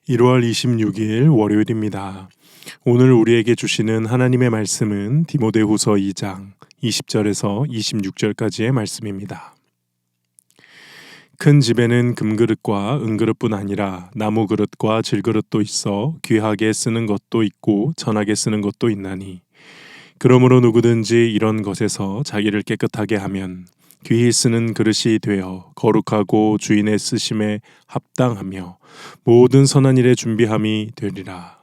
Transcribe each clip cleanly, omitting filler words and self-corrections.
1월 26일 월요일입니다. 오늘 우리에게 주시는 하나님의 말씀은 디모데후서 2장 20절에서 26절까지의 말씀입니다. 큰 집에는 금그릇과 은그릇뿐 아니라 나무 그릇과 질그릇도 있어 귀하게 쓰는 것도 있고 천하게 쓰는 것도 있나니 그러므로 누구든지 이런 것에서 자기를 깨끗하게 하면 귀히 쓰는 그릇이 되어 거룩하고 주인의 쓰심에 합당하며 모든 선한 일에 준비함이 되리라.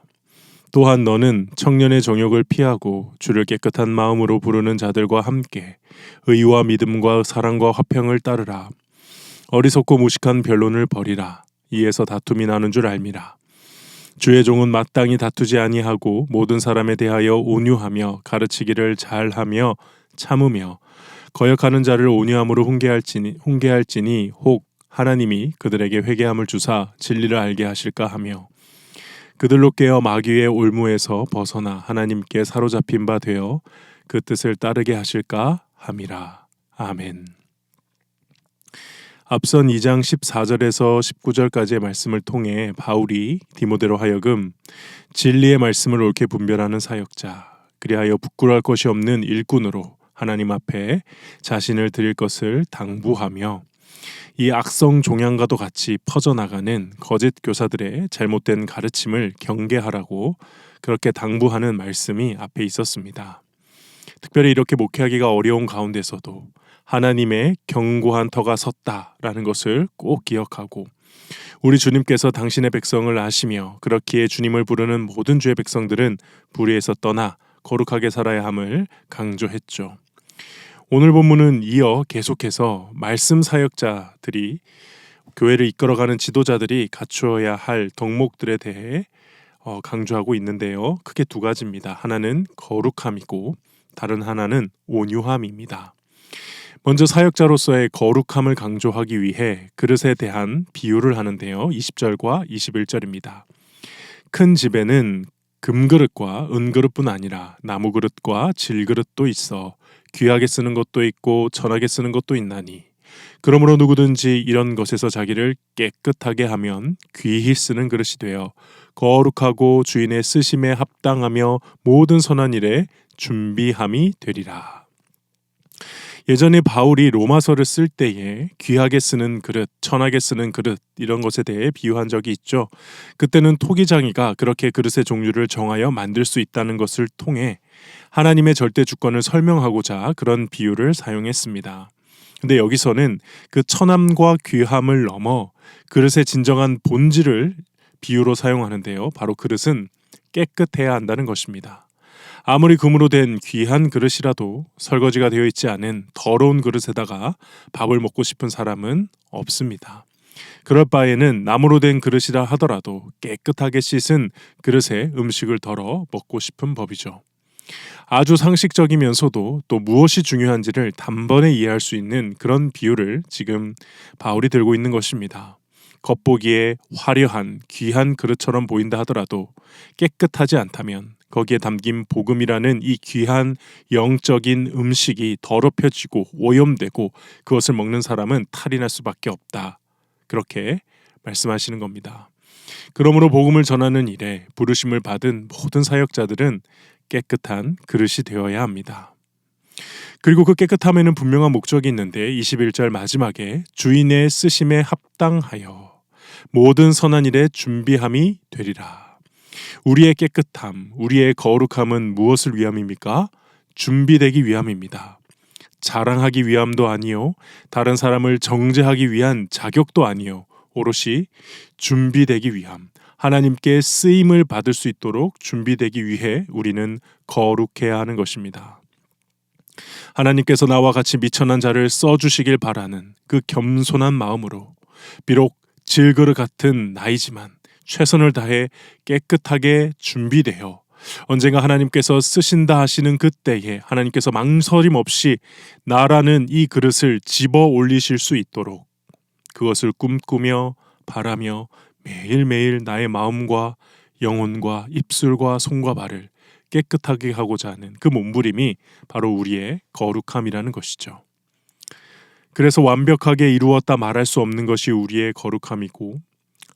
또한 너는 청년의 정욕을 피하고 주를 깨끗한 마음으로 부르는 자들과 함께 의와 믿음과 사랑과 화평을 따르라. 어리석고 무식한 변론을 버리라. 이에서 다툼이 나는 줄 알미라. 주의 종은 마땅히 다투지 아니하고 모든 사람에 대하여 온유하며 가르치기를 잘하며 참으며 거역하는 자를 온유함으로 훈계할지니 혹 하나님이 그들에게 회개함을 주사 진리를 알게 하실까 하며 그들로 깨어 마귀의 올무에서 벗어나 하나님께 사로잡힌 바 되어 그 뜻을 따르게 하실까 함이라. 아멘. 앞선 2장 14절에서 19절까지의 말씀을 통해 바울이 디모데로 하여금 진리의 말씀을 옳게 분별하는 사역자, 그리하여 부끄러울 것이 없는 일꾼으로 하나님 앞에 자신을 드릴 것을 당부하며 이 악성 종양과도 같이 퍼져나가는 거짓 교사들의 잘못된 가르침을 경계하라고 그렇게 당부하는 말씀이 앞에 있었습니다. 특별히 이렇게 목회하기가 어려운 가운데서도 하나님의 견고한 터가 섰다라는 것을 꼭 기억하고 우리 주님께서 당신의 백성을 아시며 그렇기에 주님을 부르는 모든 주의 백성들은 불의에서 떠나 거룩하게 살아야 함을 강조했죠. 오늘 본문은 이어 계속해서 말씀 사역자들이 교회를 이끌어가는 지도자들이 갖추어야 할 덕목들에 대해 강조하고 있는데요. 크게 두 가지입니다. 하나는 거룩함이고 다른 하나는 온유함입니다. 먼저 사역자로서의 거룩함을 강조하기 위해 그릇에 대한 비유를 하는데요. 20절과 21절입니다. 큰 집에는 금그릇과 은그릇뿐 아니라 나무 그릇과 질그릇도 있어 귀하게 쓰는 것도 있고 천하게 쓰는 것도 있나니 그러므로 누구든지 이런 것에서 자기를 깨끗하게 하면 귀히 쓰는 그릇이 되어 거룩하고 주인의 쓰심에 합당하며 모든 선한 일에 준비함이 되리라. 예전에 바울이 로마서를 쓸 때에 귀하게 쓰는 그릇, 천하게 쓰는 그릇 이런 것에 대해 비유한 적이 있죠. 그때는 토기장이가 그렇게 그릇의 종류를 정하여 만들 수 있다는 것을 통해 하나님의 절대 주권을 설명하고자 그런 비유를 사용했습니다. 근데 여기서는 그 천함과 귀함을 넘어 그릇의 진정한 본질을 비유로 사용하는데요. 바로 그릇은 깨끗해야 한다는 것입니다. 아무리 금으로 된 귀한 그릇이라도 설거지가 되어 있지 않은 더러운 그릇에다가 밥을 먹고 싶은 사람은 없습니다. 그럴 바에는 나무로 된 그릇이라 하더라도 깨끗하게 씻은 그릇에 음식을 덜어 먹고 싶은 법이죠. 아주 상식적이면서도 또 무엇이 중요한지를 단번에 이해할 수 있는 그런 비유를 지금 바울이 들고 있는 것입니다. 겉보기에 화려한 귀한 그릇처럼 보인다 하더라도 깨끗하지 않다면 거기에 담긴 복음이라는 이 귀한 영적인 음식이 더럽혀지고 오염되고 그것을 먹는 사람은 탈이 날 수밖에 없다. 그렇게 말씀하시는 겁니다. 그러므로 복음을 전하는 일에 부르심을 받은 모든 사역자들은 깨끗한 그릇이 되어야 합니다. 그리고 그 깨끗함에는 분명한 목적이 있는데 21절 마지막에 주인의 쓰심에 합당하여 모든 선한 일에 준비함이 되리라. 우리의 깨끗함, 우리의 거룩함은 무엇을 위함입니까? 준비되기 위함입니다. 자랑하기 위함도 아니요, 다른 사람을 정죄하기 위한 자격도 아니요, 오롯이 준비되기 위함, 하나님께 쓰임을 받을 수 있도록 준비되기 위해 우리는 거룩해야 하는 것입니다. 하나님께서 나와 같이 미천한 자를 써주시길 바라는 그 겸손한 마음으로 비록 질그릇 같은 나이지만 최선을 다해 깨끗하게 준비되어 언젠가 하나님께서 쓰신다 하시는 그때에 하나님께서 망설임 없이 나라는 이 그릇을 집어 올리실 수 있도록 그것을 꿈꾸며 바라며 매일매일 나의 마음과 영혼과 입술과 손과 발을 깨끗하게 하고자 하는 그 몸부림이 바로 우리의 거룩함이라는 것이죠. 그래서 완벽하게 이루었다 말할 수 없는 것이 우리의 거룩함이고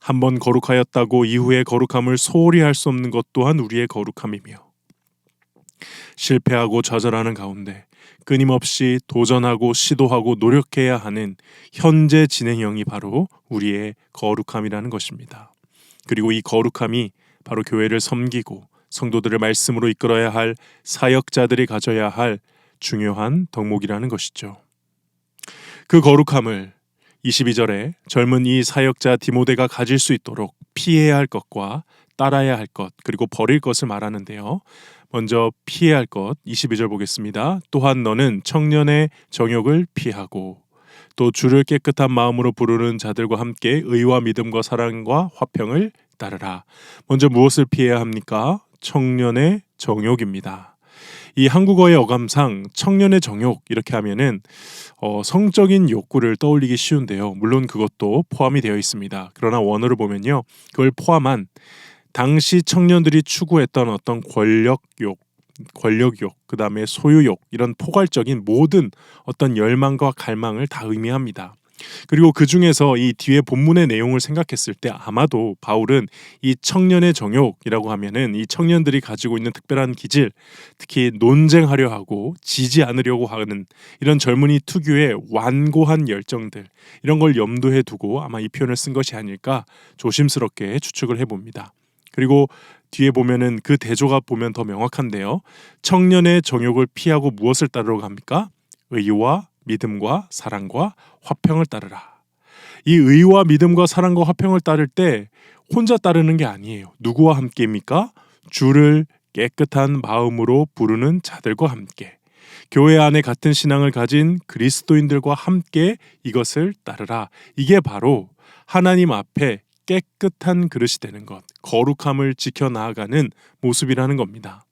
한번 거룩하였다고 이후에 거룩함을 소홀히 할 수 없는 것 또한 우리의 거룩함이며, 실패하고 좌절하는 가운데 끊임없이 도전하고 시도하고 노력해야 하는 현재 진행형이 바로 우리의 거룩함이라는 것입니다. 그리고 이 거룩함이 바로 교회를 섬기고 성도들을 말씀으로 이끌어야 할 사역자들이 가져야 할 중요한 덕목이라는 것이죠. 그 거룩함을 22절에 젊은 이 사역자 디모데가 가질 수 있도록 피해야 할 것과 따라야 할 것, 그리고 버릴 것을 말하는데요. 먼저 피해야 할 것, 22절 보겠습니다. 또한 너는 청년의 정욕을 피하고 또 주를 깨끗한 마음으로 부르는 자들과 함께 의와 믿음과 사랑과 화평을 따르라. 먼저 무엇을 피해야 합니까? 청년의 정욕입니다. 이 한국어의 어감상 청년의 정욕 이렇게 하면은 성적인 욕구를 떠올리기 쉬운데요. 물론 그것도 포함이 되어 있습니다. 그러나 원어를 보면요, 그걸 포함한 당시 청년들이 추구했던 어떤 권력욕, 그 다음에 소유욕, 이런 포괄적인 모든 어떤 열망과 갈망을 다 의미합니다. 그리고 그 중에서 이 뒤에 본문의 내용을 생각했을 때 아마도 바울은 이 청년의 정욕이라고 하면은 이 청년들이 가지고 있는 특별한 기질, 특히 논쟁하려 하고 지지 않으려고 하는 이런 젊은이 특유의 완고한 열정들, 이런 걸 염두에 두고 아마 이 표현을 쓴 것이 아닐까 조심스럽게 추측을 해봅니다. 그리고 뒤에 보면은 그 대조가 보면 더 명확한데요. 청년의 정욕을 피하고 무엇을 따르러 갑니까? 의와 믿음과 사랑과 화평을 따르라. 이 의와 믿음과 사랑과 화평을 따를 때 혼자 따르는 게 아니에요. 누구와 함께입니까? 주를 깨끗한 마음으로 부르는 자들과 함께, 교회 안에 같은 신앙을 가진 그리스도인들과 함께 이것을 따르라. 이게 바로 하나님 앞에 깨끗한 그릇이 되는 것, 거룩함을 지켜나가는 모습이라는 겁니다.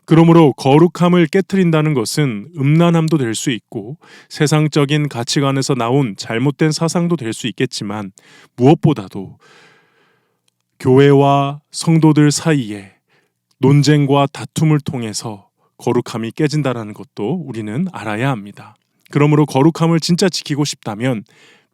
그러므로 거룩함을 깨트린다는 것은 음란함도 될 수 있고 세상적인 가치관에서 나온 잘못된 사상도 될 수 있겠지만, 무엇보다도 교회와 성도들 사이에 논쟁과 다툼을 통해서 거룩함이 깨진다는 것도 우리는 알아야 합니다. 그러므로 거룩함을 진짜 지키고 싶다면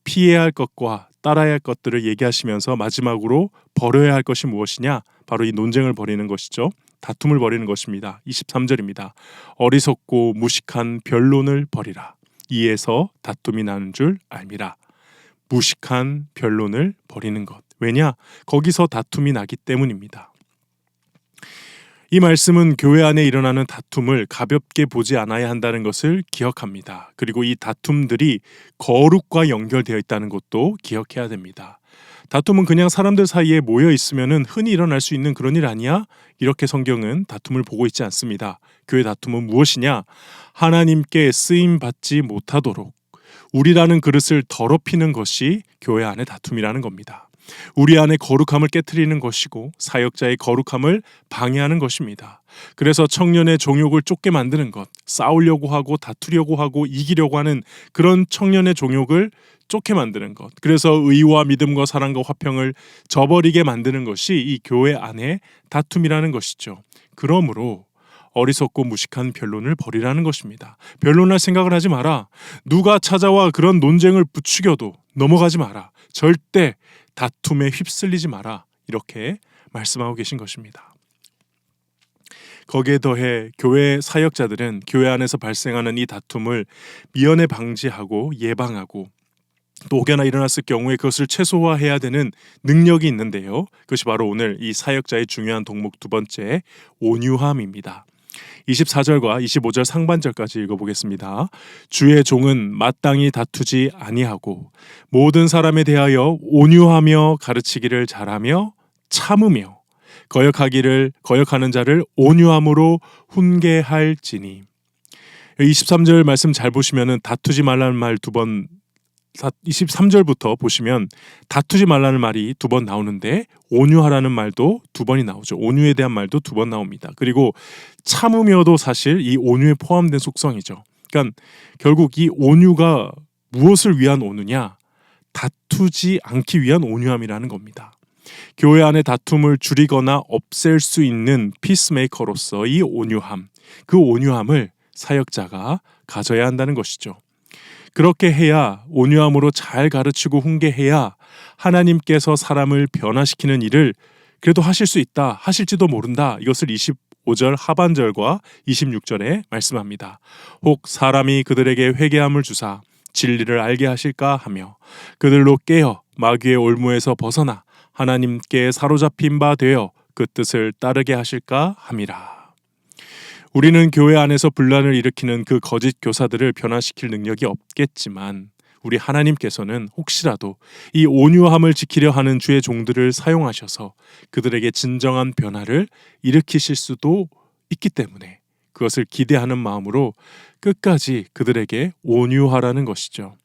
피해야 할 것과 따라야 할 것들을 얘기하시면서 마지막으로 버려야 할 것이 무엇이냐? 바로 이 논쟁을 버리는 것이죠. 다툼을 버리는 것입니다. 23절입니다. 어리석고 무식한 변론을 버리라. 이에서 다툼이 나는 줄 알미라. 무식한 변론을 버리는 것. 왜냐? 거기서 다툼이 나기 때문입니다. 이 말씀은 교회 안에 일어나는 다툼을 가볍게 보지 않아야 한다는 것을 기억합니다. 그리고 이 다툼들이 거룩과 연결되어 있다는 것도 기억해야 됩니다. 다툼은 그냥 사람들 사이에 모여 있으면 흔히 일어날 수 있는 그런 일 아니야? 이렇게 성경은 다툼을 보고 있지 않습니다. 교회 다툼은 무엇이냐? 하나님께 쓰임받지 못하도록 우리라는 그릇을 더럽히는 것이 교회 안의 다툼이라는 겁니다. 우리 안에 거룩함을 깨트리는 것이고 사역자의 거룩함을 방해하는 것입니다. 그래서 청년의 정욕을 쫓게 만드는 것, 싸우려고 하고 다투려고 하고 이기려고 하는 그런 청년의 정욕을 쫓게 만드는 것, 그래서 의와 믿음과 사랑과 화평을 저버리게 만드는 것이 이 교회 안의 다툼이라는 것이죠. 그러므로 어리석고 무식한 변론을 버리라는 것입니다. 변론할 생각을 하지 마라. 누가 찾아와 그런 논쟁을 부추겨도 넘어가지 마라. 절대 다툼에 휩쓸리지 마라. 이렇게 말씀하고 계신 것입니다. 거기에 더해 교회 사역자들은 교회 안에서 발생하는 이 다툼을 미연에 방지하고 예방하고 또 혹여나 일어났을 경우에 그것을 최소화해야 되는 능력이 있는데요. 그것이 바로 오늘 이 사역자의 중요한 덕목 두 번째, 온유함입니다. 24절과 25절 상반절까지 읽어보겠습니다. 주의 종은 마땅히 다투지 아니하고 모든 사람에 대하여 온유하며 가르치기를 잘하며 참으며 거역하는 자를 온유함으로 훈계할지니. 23절 말씀 잘 보시면은 다투지 말라는 말 두 번, 23절부터 보시면 다투지 말라는 말이 두 번 나오는데 온유하라는 말도 두 번이 나오죠. 온유에 대한 말도 두 번 나옵니다. 그리고 참으며도 사실 이 온유에 포함된 속성이죠. 그러니까 결국 이 온유가 무엇을 위한 온유냐? 다투지 않기 위한 온유함이라는 겁니다. 교회 안의 다툼을 줄이거나 없앨 수 있는 피스메이커로서 이 온유함, 그 온유함을 사역자가 가져야 한다는 것이죠. 그렇게 해야 온유함으로 잘 가르치고 훈계해야 하나님께서 사람을 변화시키는 일을 그래도 하실 수 있다, 하실지도 모른다. 이것을 25절 하반절과 26절에 말씀합니다. 혹 사람이 그들에게 회개함을 주사 진리를 알게 하실까 하며 그들로 깨어 마귀의 올무에서 벗어나 하나님께 사로잡힌 바 되어 그 뜻을 따르게 하실까 함이라. 우리는 교회 안에서 분란을 일으키는 그 거짓 교사들을 변화시킬 능력이 없겠지만 우리 하나님께서는 혹시라도 이 온유함을 지키려 하는 주의 종들을 사용하셔서 그들에게 진정한 변화를 일으키실 수도 있기 때문에 그것을 기대하는 마음으로 끝까지 그들에게 온유하라는 것이죠.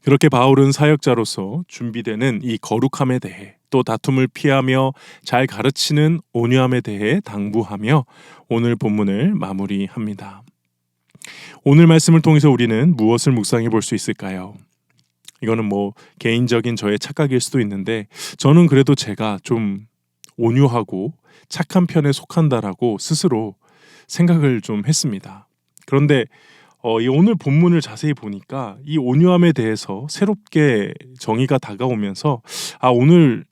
그렇게 바울은 사역자로서 준비되는 이 거룩함에 대해 또 다툼을 피하며 잘 가르치는 온유함에 대해 당부하며 오늘 본문을 마무리합니다. 오늘 말씀을 통해서 우리는 무엇을 묵상해 볼 수 있을까요? 이거는 개인적인 저의 착각일 수도 있는데 저는 그래도 제가 좀 온유하고 착한 편에 속한다라고 스스로 생각을 좀 했습니다. 그런데 이 오늘 본문을 자세히 보니까 이 온유함에 대해서 새롭게 정의가 다가오면서 오늘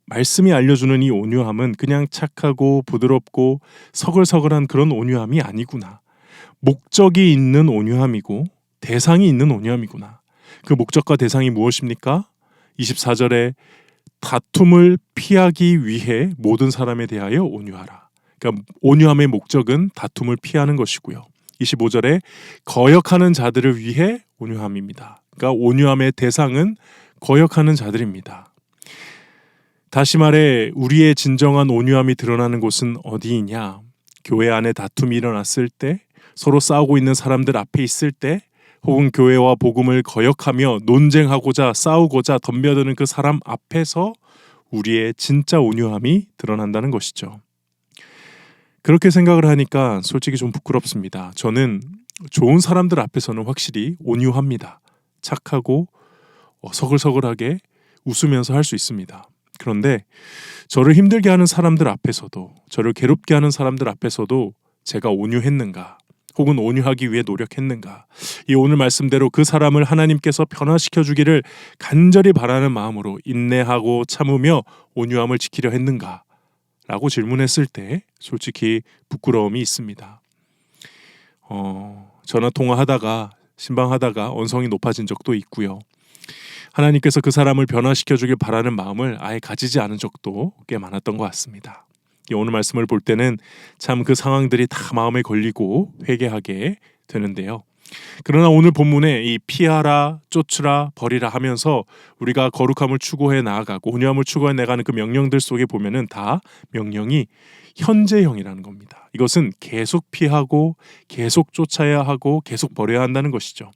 말씀이 알려주는 이 온유함은 그냥 착하고 부드럽고 서글서글한 그런 온유함이 아니구나. 목적이 있는 온유함이고 대상이 있는 온유함이구나. 그 목적과 대상이 무엇입니까? 24절에 다툼을 피하기 위해 모든 사람에 대하여 온유하라. 그러니까 온유함의 목적은 다툼을 피하는 것이고요. 25절에 거역하는 자들을 위해 온유함입니다. 그러니까 온유함의 대상은 거역하는 자들입니다. 다시 말해 우리의 진정한 온유함이 드러나는 곳은 어디이냐? 교회 안에 다툼이 일어났을 때, 서로 싸우고 있는 사람들 앞에 있을 때, 혹은 교회와 복음을 거역하며 논쟁하고자 싸우고자 덤벼드는 그 사람 앞에서 우리의 진짜 온유함이 드러난다는 것이죠. 그렇게 생각을 하니까 솔직히 좀 부끄럽습니다. 저는 좋은 사람들 앞에서는 확실히 온유합니다. 착하고 서글서글하게 웃으면서 할 수 있습니다. 그런데 저를 힘들게 하는 사람들 앞에서도, 저를 괴롭게 하는 사람들 앞에서도 제가 온유했는가, 혹은 온유하기 위해 노력했는가, 이 오늘 말씀대로 그 사람을 하나님께서 변화시켜 주기를 간절히 바라는 마음으로 인내하고 참으며 온유함을 지키려 했는가 라고 질문했을 때 솔직히 부끄러움이 있습니다. 전화 통화하다가 신방하다가 언성이 높아진 적도 있고요. 하나님께서 그 사람을 변화시켜 주길 바라는 마음을 아예 가지지 않은 적도 꽤 많았던 것 같습니다. 오늘 말씀을 볼 때는 참 그 상황들이 다 마음에 걸리고 회개하게 되는데요. 그러나 오늘 본문에 이 피하라, 쫓으라, 버리라 하면서 우리가 거룩함을 추구해 나아가고 온유함을 추구해 나가는 그 명령들 속에 보면은 다 명령이 현재형이라는 겁니다. 이것은 계속 피하고 계속 쫓아야 하고 계속 버려야 한다는 것이죠.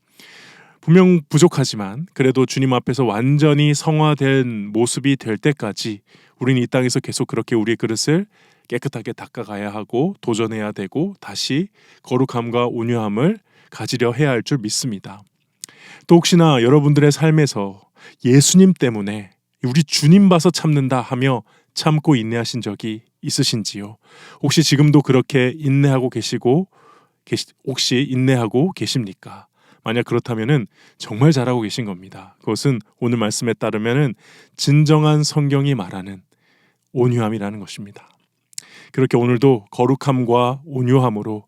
분명 부족하지만 그래도 주님 앞에서 완전히 성화된 모습이 될 때까지 우리는 이 땅에서 계속 그렇게 우리의 그릇을 깨끗하게 닦아가야 하고 도전해야 되고 다시 거룩함과 온유함을 가지려 해야 할 줄 믿습니다. 또 혹시나 여러분들의 삶에서 예수님 때문에 우리 주님 봐서 참는다 하며 참고 인내하신 적이 있으신지요? 혹시 지금도 그렇게 인내하고 계시고 혹시 인내하고 계십니까? 만약 그렇다면은 정말 잘하고 계신 겁니다. 그것은 오늘 말씀에 따르면은 진정한 성경이 말하는 온유함이라는 것입니다. 그렇게 오늘도 거룩함과 온유함으로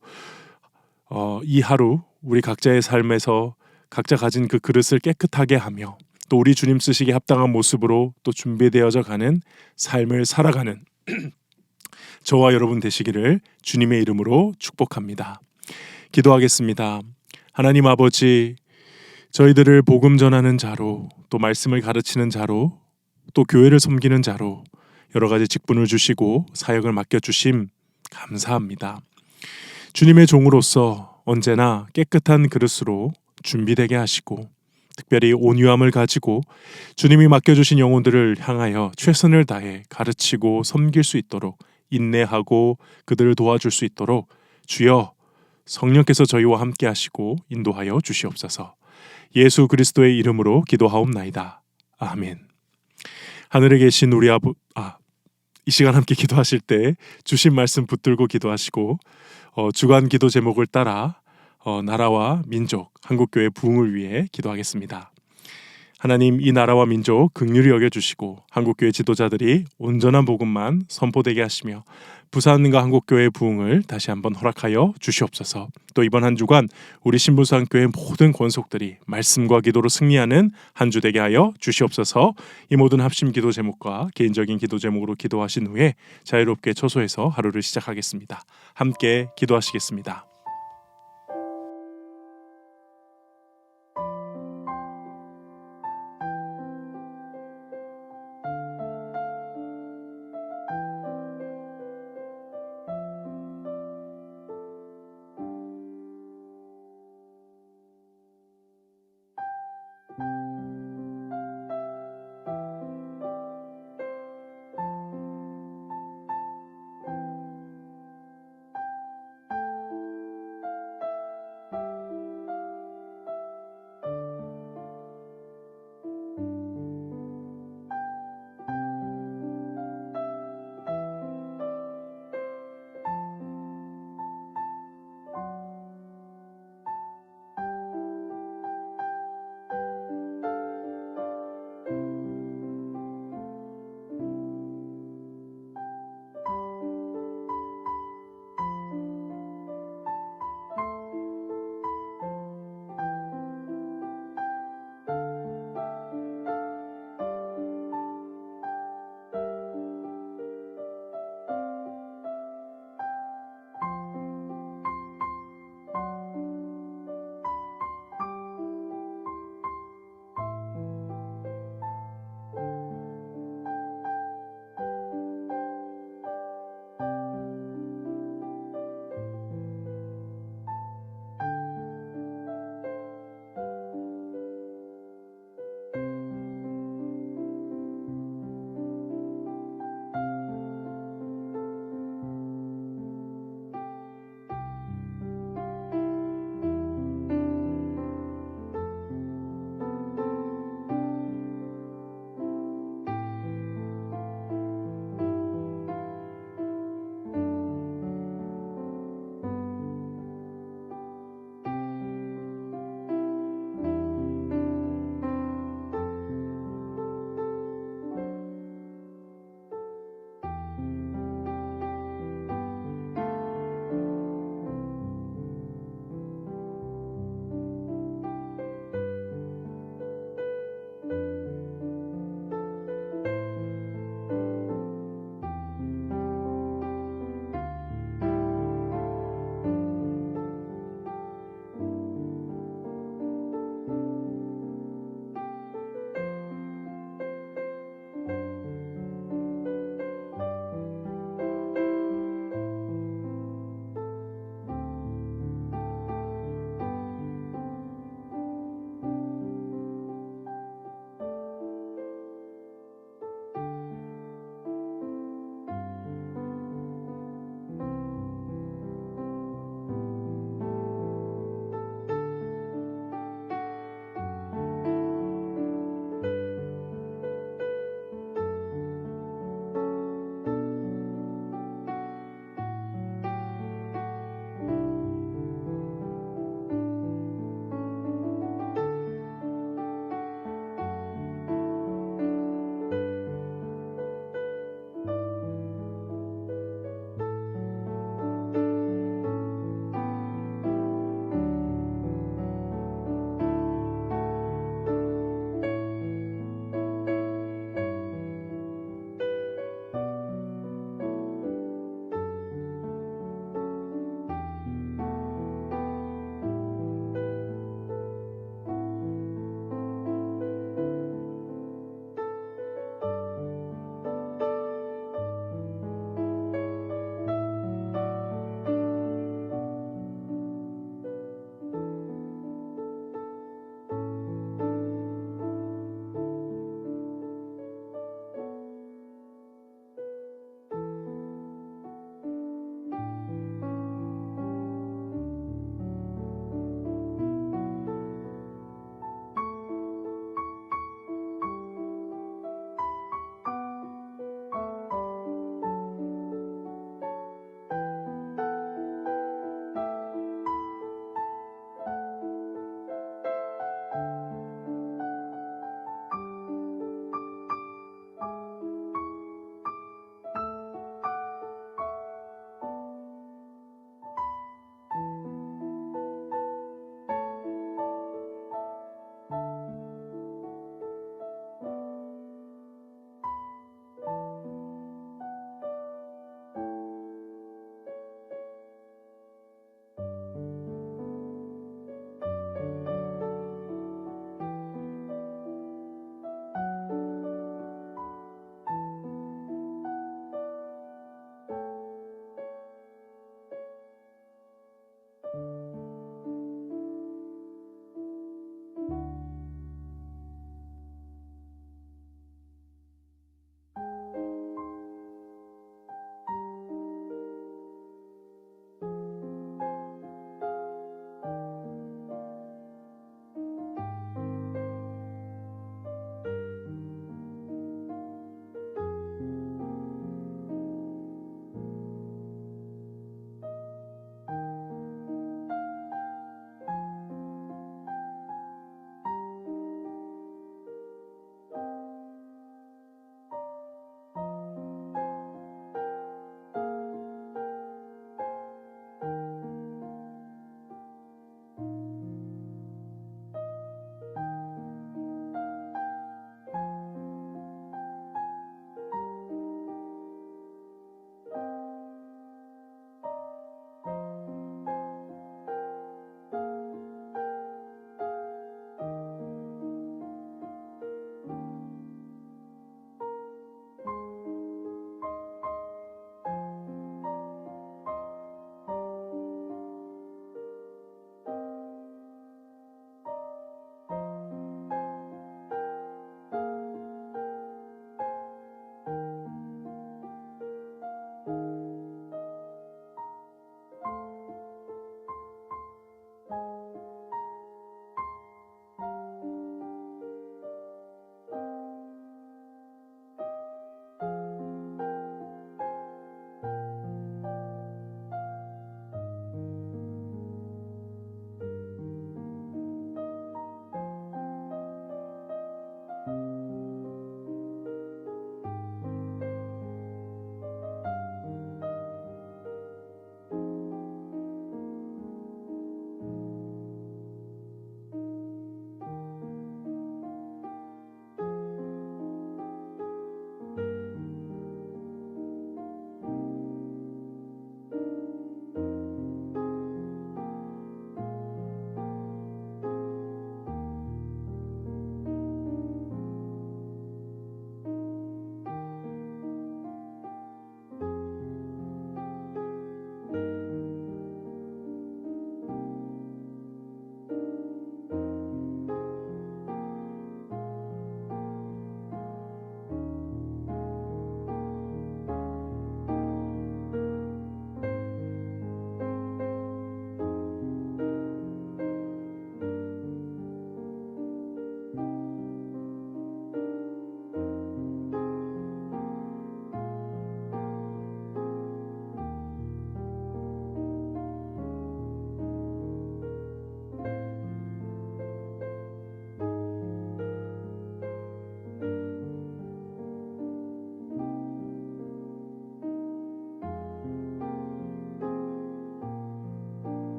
이 하루 우리 각자의 삶에서 각자 가진 그 그릇을 깨끗하게 하며 또 우리 주님 쓰시기에 합당한 모습으로 또 준비되어져 가는 삶을 살아가는 저와 여러분 되시기를 주님의 이름으로 축복합니다. 기도하겠습니다. 하나님 아버지, 저희들을 복음 전하는 자로, 또 말씀을 가르치는 자로, 또 교회를 섬기는 자로 여러 가지 직분을 주시고 사역을 맡겨주심 감사합니다. 주님의 종으로서 언제나 깨끗한 그릇으로 준비되게 하시고 특별히 온유함을 가지고 주님이 맡겨주신 영혼들을 향하여 최선을 다해 가르치고 섬길 수 있도록 인내하고 그들을 도와줄 수 있도록 주여 성령께서 저희와 함께 하시고 인도하여 주시옵소서. 예수 그리스도의 이름으로 기도하옵나이다. 아멘. 하늘에 계신 우리 이 시간 함께 기도하실 때 주신 말씀 붙들고 기도하시고 주간 기도 제목을 따라 나라와 민족, 한국교회 부흥을 위해 기도하겠습니다. 하나님, 이 나라와 민족 긍휼히 여겨주시고 한국교회 지도자들이 온전한 복음만 선포되게 하시며 부산과 한국교회 부흥을 다시 한번 허락하여 주시옵소서. 또 이번 한 주간 우리 신부수한교회 모든 권속들이 말씀과 기도로 승리하는 한 주 되게 하여 주시옵소서. 이 모든 합심 기도 제목과 개인적인 기도 제목으로 기도하신 후에 자유롭게 처소해서 하루를 시작하겠습니다. 함께 기도하시겠습니다.